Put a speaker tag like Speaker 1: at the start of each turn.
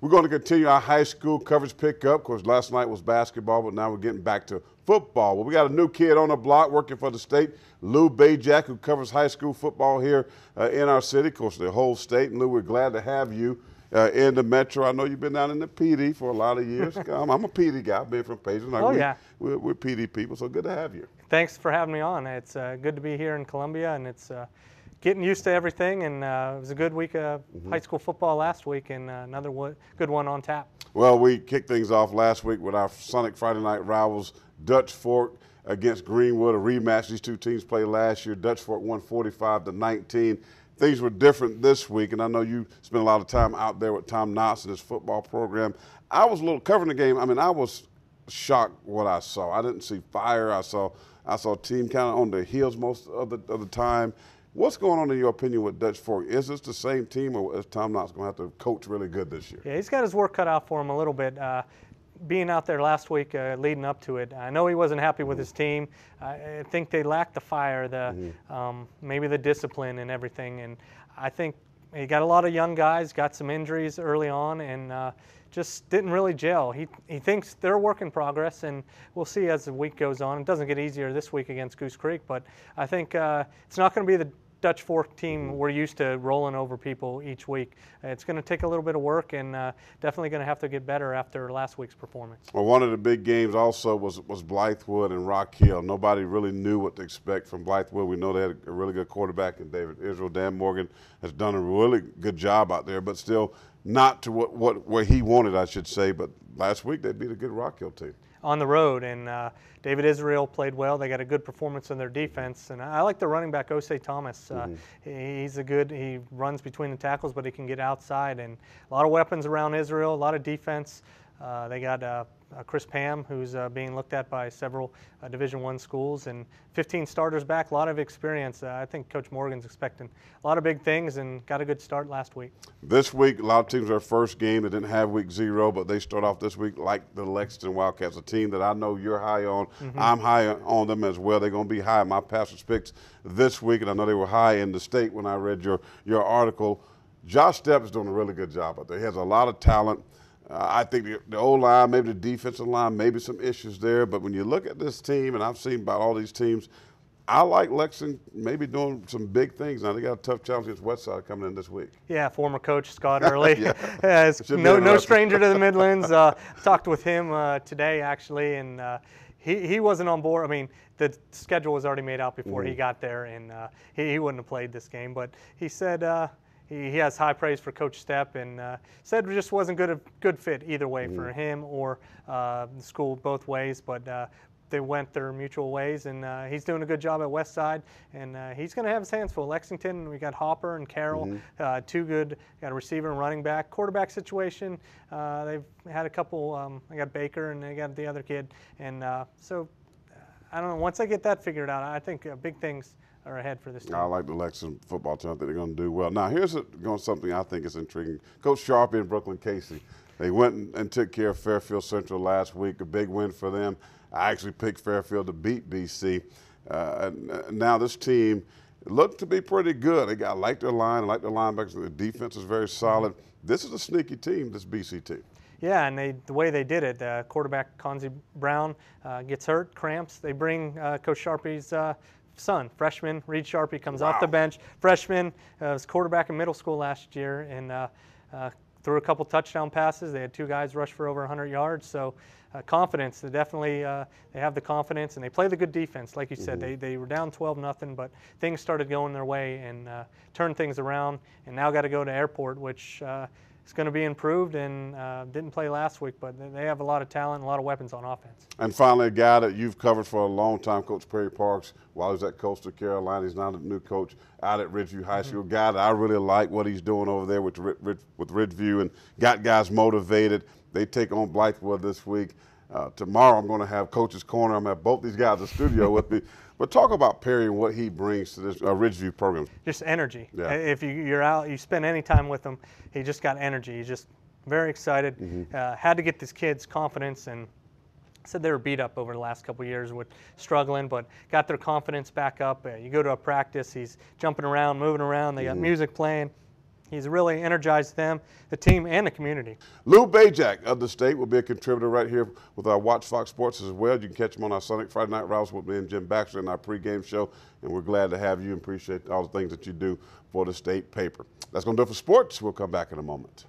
Speaker 1: We're going to continue our high school coverage pickup. Of course, last night was basketball, but now we're getting back to football. Well, we got a new kid on the block working for the state, Lou Bezjak, who covers high school football here in our city, of course, the whole state. And Lou, we're glad to have you in the metro. I know you've been down in the PD for a lot of years. I'm a PD guy, being from Paisley.
Speaker 2: Yeah.
Speaker 1: We're PD people, so good to have you.
Speaker 2: Thanks for having me on. It's good to be here in Columbia, and it's getting used to everything, and it was a good week of high school football last week, and another good one on tap. Well,
Speaker 1: we kicked things off last week with our Sonic Friday night rivals, Dutch Fork against Greenwood, a rematch. These two teams played last year. Dutch Fork won 45-19. Things were different this week, and I know you spent a lot of time out there with Tom Knotts and his football program. I was a little covering the game. I mean, I was shocked what I saw. I didn't see fire. I saw a team kind of on their heels most of the time. What's going on in your opinion with Dutch Fork? Is this the same team, or is Tom Knotts going to have to coach really good this year?
Speaker 2: Yeah, he's got his work cut out for him a little bit. Being out there last week leading up to it, I know he wasn't happy with his team. I think they lacked the fire, maybe the discipline and everything. And I think he got a lot of young guys, got some injuries early on, and just didn't really gel. He thinks they're a work in progress, and we'll see as the week goes on. It doesn't get easier this week against Goose Creek, but I think it's not going to be the Dutch Fork team we're used to rolling over people each week. It's going to take a little bit of work, and definitely going to have to get better after last week's performance.
Speaker 1: Well, one of the big games also was Blythewood and Rock Hill. Nobody really knew what to expect from Blythewood. We know they had a really good quarterback in David Israel. Dan Morgan has done a really good job out there, but still not to where he wanted, I should say. But last week they beat a good Rock Hill team
Speaker 2: on the road, and David Israel played well. They got a good performance in their defense, and I like the running back Osei Thomas. He runs between the tackles, but he can get outside, and a lot of weapons around Israel, a lot of defense. They got Chris Pam, who's being looked at by several Division I schools, and 15 starters back, a lot of experience. I think Coach Morgan's expecting a lot of big things and got a good start last week.
Speaker 1: This week, a lot of teams, their first game, they didn't have week 0, but they start off this week like the Lexington Wildcats, a team that I know you're high on. I'm high on them as well. They're going to be high in my pastor's picks this week, and I know they were high in the state when I read your article. Josh Stepp is doing a really good job out there. He has a lot of talent. I think the O-line, maybe the defensive line, maybe some issues there. But when you look at this team, and I've seen about all these teams, I like Lexington maybe doing some big things. Now, they got a tough challenge against Westside coming in this week.
Speaker 2: Yeah, former coach Scott Early. No stranger to the Midlands. Talked with him today, actually, and he wasn't on board. I mean, the schedule was already made out before he got there, and he wouldn't have played this game. But he said he has high praise for Coach Stepp, and said it just wasn't good fit either way for him or the school, both ways. But they went their mutual ways, and he's doing a good job at Westside, and he's going to have his hands full. Lexington, we got Hopper and Carroll, two good. Got a receiver and running back. Quarterback situation, they've had a couple. I got Baker, and they got the other kid, and so I don't know. Once I get that figured out, I think big things are ahead for this team.
Speaker 1: I like the Lexington football team. I think they're going to do well. Now, here's something I think is intriguing. Coach Sharpie and Brooklyn Casey, they went and took care of Fairfield Central last week, a big win for them. I actually picked Fairfield to beat BC. Now this team looked to be pretty good. I like their line, I like their linebackers. The defense is very solid. This is a sneaky team, this BC team.
Speaker 2: Yeah, and the way they did it, quarterback Conzi Brown gets hurt, cramps. They bring Coach Sharpie's son, freshman Reed Sharpie, comes off the bench. Freshman, was quarterback in middle school last year, and threw a couple touchdown passes. They had two guys rush for over 100 yards. So confidence, they definitely they have the confidence, and they play the good defense. Like you said, they were down 12-0, but things started going their way and turned things around, and now got to go to Airport, which is going to be improved, and didn't play last week, but they have a lot of talent and a lot of weapons on offense.
Speaker 1: And finally, a guy that you've covered for a long time, Coach Perry Parks, while he was at Coastal Carolina. He's now the new coach out at Ridgeview High School. Guy that I really like what he's doing over there with Ridgeview, and got guys motivated. They take on Blythewood this week. Tomorrow I'm going to have Coach's Corner. I'm going to have both these guys in the studio with me. But talk about Perry and what he brings to this Ridgeview program.
Speaker 2: Just energy.
Speaker 1: Yeah.
Speaker 2: If you're out, you spend any time with him, he just got energy. He's just very excited. Had to get these kids confidence, and said they were beat up over the last couple of years with struggling, but got their confidence back up. You go to a practice, he's jumping around, moving around. They got music playing. He's really energized them, the team, and the community.
Speaker 1: Lou Bezjak of the State will be a contributor right here with our Watch Fox Sports as well. You can catch him on our Sunday Friday Night Routes with me and Jim Baxter in our pregame show, and we're glad to have you and appreciate all the things that you do for the State paper. That's going to do it for sports. We'll come back in a moment.